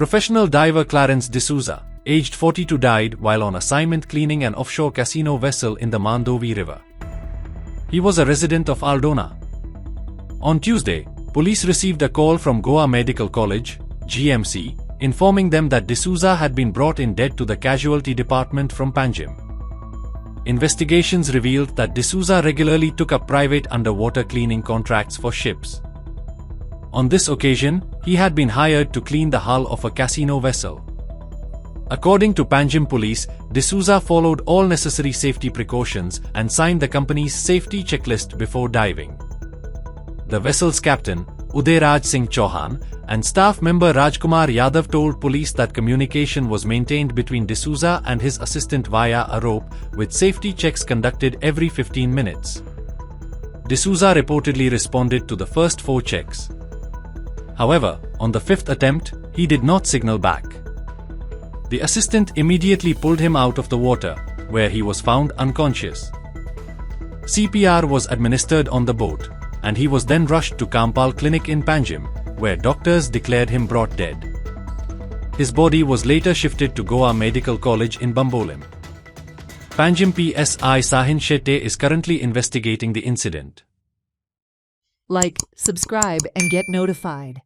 Professional diver Clarence D'Souza, aged 42, died while on assignment cleaning an offshore casino vessel in the Mandovi River. He was a resident of Aldona. On Tuesday, police received a call from Goa Medical College, GMC, informing them that D'Souza had been brought in dead to the casualty department from Panjim. Investigations revealed that D'Souza regularly took up private underwater cleaning contracts for ships. On this occasion, he had been hired to clean the hull of a casino vessel. According to Panjim police, D'Souza followed all necessary safety precautions and signed the company's safety checklist before diving. The vessel's captain, Udayraj Singh Chauhan, and staff member Rajkumar Yadav told police that communication was maintained between D'Souza and his assistant via a rope, with safety checks conducted every 15 minutes. D'Souza reportedly responded to the first 4 checks. However, on the 5th attempt, he did not signal back. The assistant immediately pulled him out of the water, where he was found unconscious. CPR was administered on the boat, and he was then rushed to Campal Clinic in Panjim, where doctors declared him brought dead. His body was later shifted to Goa Medical College in Bambolim. Panjim PSI Sahin Shetty is currently investigating the incident. Like, subscribe, and get notified.